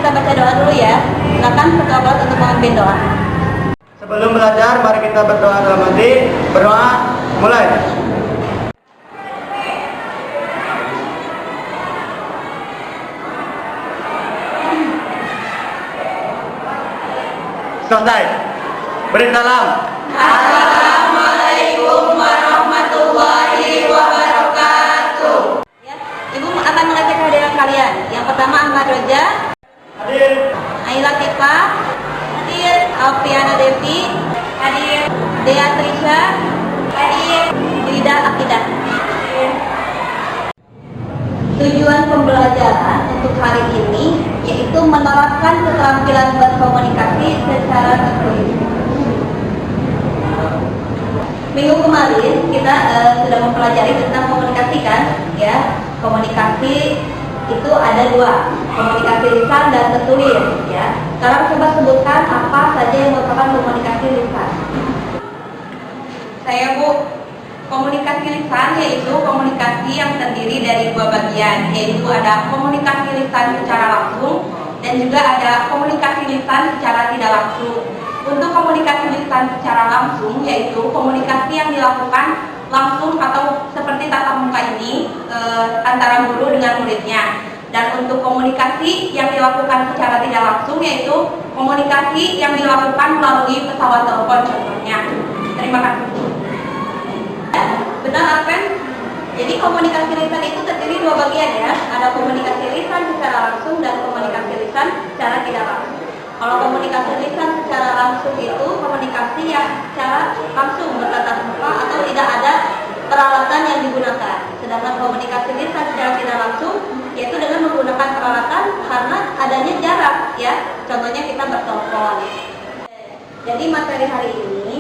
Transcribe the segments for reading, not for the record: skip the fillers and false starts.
kita baca doa dulu ya. Silakan ketua kelas untuk memimpin doa. Sebelum belajar, mari kita berdoa dalam hati. Berdoa, mulai. Selesai. Beri salam. Assalamualaikum warahmatullahi wabarakatuh. Ya, Ibu akan mengecek kehadiran kalian. Yang pertama Ahmad Roja, Hadir. Aila Tifa, hadir. Alfiana Devi, hadir. Dea Trisha, hadir. Lida Akidah. Tujuan pembelajaran untuk hari ini yaitu menerapkan keterampilan berkomunikasi secara tertulis. Minggu kemarin kita sudah mempelajari tentang komunikasi kan, ya. Komunikasi itu ada dua, komunikasi lisan dan tertulis, ya. Sekarang coba sebutkan apa saja yang merupakan komunikasi lisan. Saya Bu. Komunikasi lisan yaitu komunikasi yang terdiri dari dua bagian, yaitu ada komunikasi lisan secara langsung dan juga ada komunikasi lisan secara tidak langsung. Untuk komunikasi lisan secara langsung yaitu komunikasi yang dilakukan langsung atau seperti tatap muka ini antara guru dengan muridnya. Dan untuk komunikasi yang dilakukan secara tidak langsung yaitu komunikasi yang dilakukan melalui pesawat telepon contohnya. Terima kasih. Benar Arven? Jadi komunikasi lisan itu terdiri dua bagian ya. Ada komunikasi lisan secara langsung dan komunikasi lisan secara tidak langsung. Kalau komunikasi lisan secara langsung itu komunikasi yang secara langsung bertatap muka atau tidak ada peralatan yang digunakan. Sedangkan komunikasi lisan secara tidak langsung yaitu dengan menggunakan peralatan karena adanya jarak ya. Contohnya kita bertelepon. Jadi materi hari ini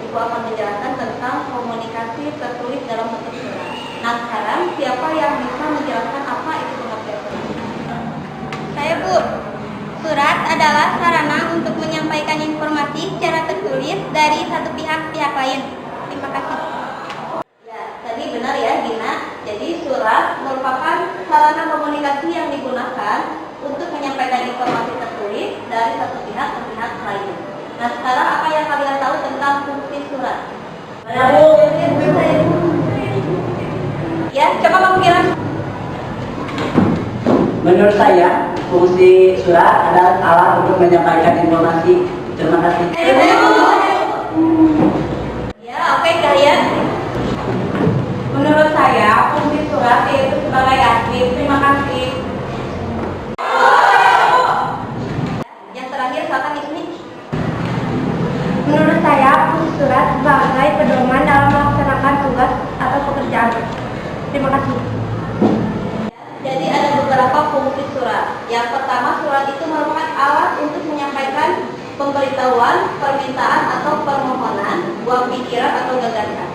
Ibu akan menjelaskan tentang komunikasi tertulis dalam bentuk surat. Nah sekarang siapa yang bisa menjelaskan apa itu pengertian surat? Saya Bu. Surat adalah sarana untuk menyampaikan informasi secara tertulis dari satu pihak ke pihak lain. Terima kasih. Ya, tadi benar ya Gina. Jadi surat merupakan sarana komunikasi yang digunakan untuk menyampaikan informasi tertulis dari satu pihak ke pihak lain. Nah sekarang apa yang kalian tahu tentang fungsi surat? Ya, coba kamu kira. Menurut saya, fungsi surat adalah alat untuk menyampaikan informasi. Terima kasih. Ya, oke kalian. Menurut saya, fungsi surat yaitu sebagai arsip. Terima kasih. Yang terakhir, silakan Ismi. Menurut saya, fungsi surat sebagai pedoman dalam melaksanakan tugas atau pekerjaan. Terima kasih. Jadi ada beberapa fungsi surat. Yang pertama, surat itu merupakan alat untuk menyampaikan pemberitahuan, permintaan atau permohonan, buah pikiran atau gagasan.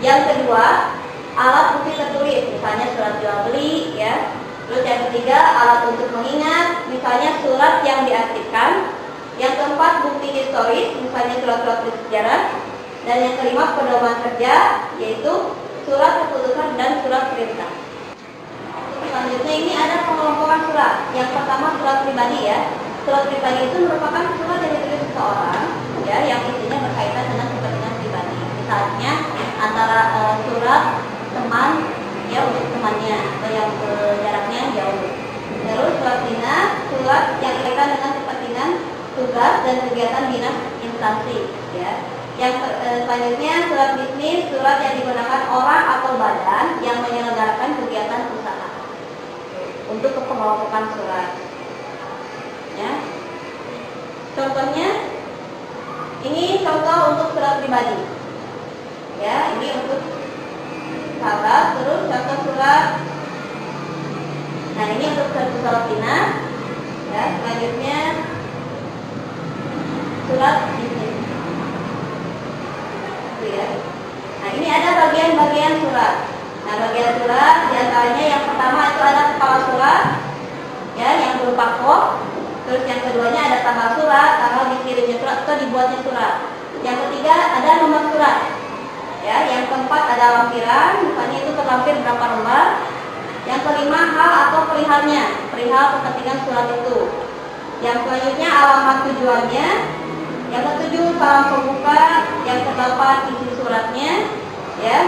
Yang kedua, alat bukti tertulis, misalnya surat jual beli, ya. Terus yang ketiga, alat untuk mengingat, misalnya surat yang diarsipkan. Yang keempat, bukti historis, misalnya surat-surat bersejarah. Dan yang kelima, pedoman kerja, yaitu surat keputusan dan surat perintah. Selanjutnya ini ada pengelompokan surat. Yang pertama surat pribadi ya. Surat pribadi itu merupakan surat yang ditulis seseorang ya, yang isinya berkaitan dengan kepentingan pribadi. Misalnya antara surat teman ya untuk temannya atau yang jaraknya jauh. Terus surat dinas, surat yang berkaitan dengan kepentingan tugas dan kegiatan dinas instansi ya. Yang selanjutnya surat bisnis, surat yang digunakan orang atau badan yang menyelenggarakan kegiatan usaha untuk pengelompokan surat. Ya. Contohnya ini contoh untuk surat pribadi. Ya, ini untuk sahabat, terus contoh surat. Nah, ini untuk surat dinas. Ya, selanjutnya surat bisnis. Ya. Nah ini ada bagian-bagian surat. Nah bagian surat diantaranya yang pertama itu ada kepala surat, ya yang berupa kop. Terus yang keduanya ada tanggal surat, tanggal dikirimnya surat atau dibuatnya surat. Yang ketiga ada nomor surat. Ya, yang keempat ada lampiran, misalnya itu terlampir berapa lembar. Yang kelima hal atau perihalnya. perihal kepentingan surat itu. Yang selanjutnya alamat tujuannya. Yang ketujuh salam pembuka. Yang kedelapan isi suratnya. Ya.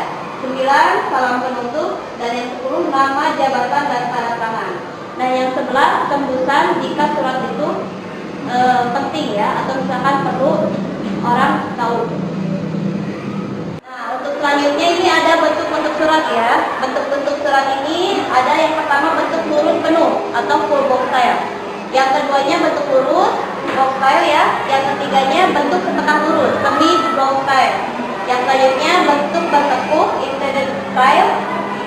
9 salam penutup. Dan yang 10 nama, jabatan, dan tanda tangan. Nah yang 11 tembusan jika surat itu penting ya, atau misalkan perlu orang tahu. Nah untuk selanjutnya ini ada bentuk-bentuk surat ya. Bentuk-bentuk surat ini ada yang pertama bentuk lurus penuh atau full box style. Yang keduanya bentuk lurus box style ya. Yang ketiganya bentuk setengah lurus semi box style. Yang selanjutnya bentuk bertekuk indented style.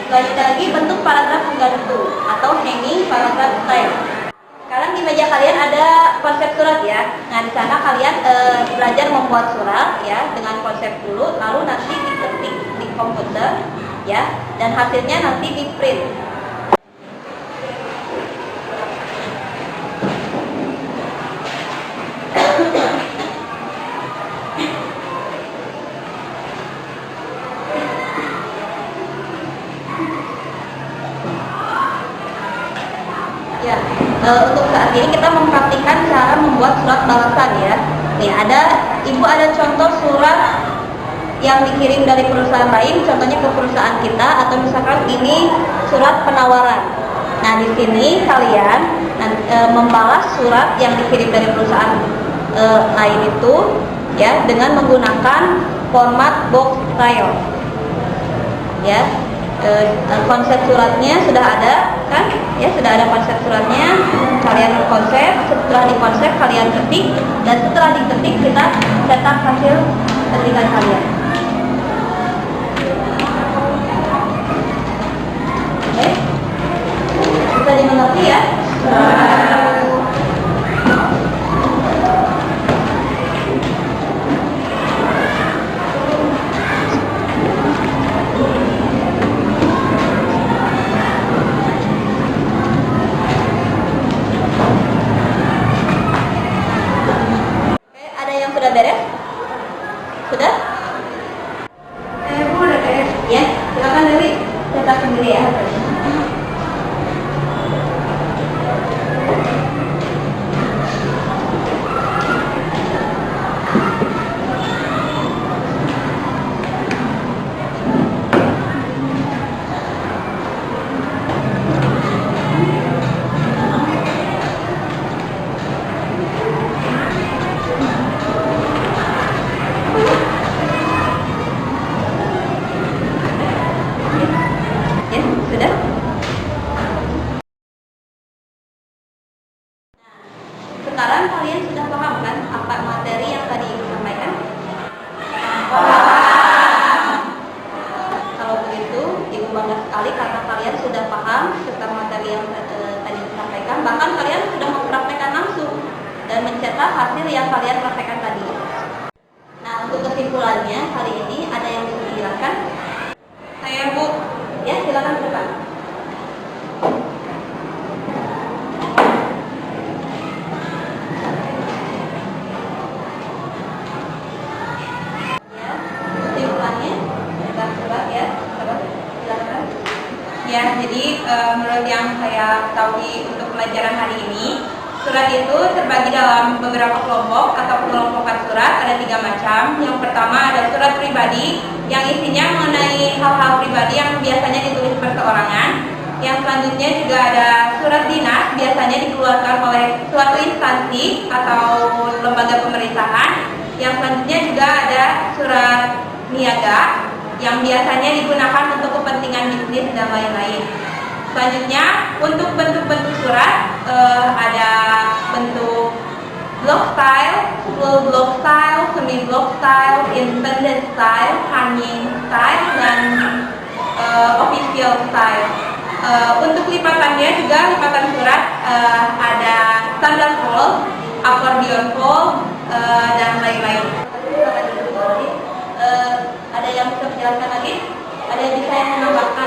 Selanjutnya lagi bentuk paragraf menggantung atau hanging paragraph style. Sekarang di meja kalian ada konsep surat ya. Nah di sana kalian belajar membuat surat ya dengan konsep dulu, lalu nanti diketik di komputer ya, dan hasilnya nanti di print. Ya, untuk saat ini kita mempraktikkan cara membuat surat balasan ya. Nih ibu ada contoh surat yang dikirim dari perusahaan lain, contohnya ke perusahaan kita, atau misalkan ini surat penawaran. Nah di sini kalian membalas surat yang dikirim dari perusahaan lain itu ya dengan menggunakan format box style. Ya. Konsep suratnya sudah ada kan ya, sudah ada konsep suratnya, kalian konsep, setelah dikonsep kalian ketik, dan setelah diketik kita cetak hasil ketikan kalian. Oke, bisa dimengerti ya. Sudah beres? Sudah? Bu, udah beres. Ya, silakan Dewi cetak sendiri ya. Ya, sudah? Sekarang kalian sudah paham kan apa materi yang tadi Ibu sampaikan? Kalau begitu, Ibu bangga sekali karena kalian sudah paham tentang materi yang tadi disampaikan. Bahkan kalian sudah mempraktekkan langsung dan mencetak hasil yang kalian praktekkan tadi. Nah, untuk kesimpulannya kali ini ada yang bisa dijelaskan? Saya Bu. Ya, silakan ke depan. Ya, kesimpulannya coba ya, coba silakan. Ya, jadi menurut yang saya tahu untuk pelajaran hari ini, surat itu terbagi dalam beberapa kelompok atau pengelompokan surat, ada 3 macam. Yang pertama ada surat pribadi yang isinya mengenai hal-hal pribadi yang biasanya ditulis perseorangan. Yang selanjutnya juga ada surat dinas, biasanya dikeluarkan oleh suatu instansi atau lembaga pemerintahan. Yang selanjutnya juga ada surat niaga yang biasanya digunakan untuk kepentingan bisnis dan lain-lain. Selanjutnya untuk bentuk-bentuk surat ada bentuk block style, full block style, semi block style, independent style, hanging style, dan official style. Untuk lipatannya juga lipatan surat ada standard fold, accordion fold, dan lain-lain. Ada yang bisa menjelaskan lagi? Ada yang bisa yang menambahkan?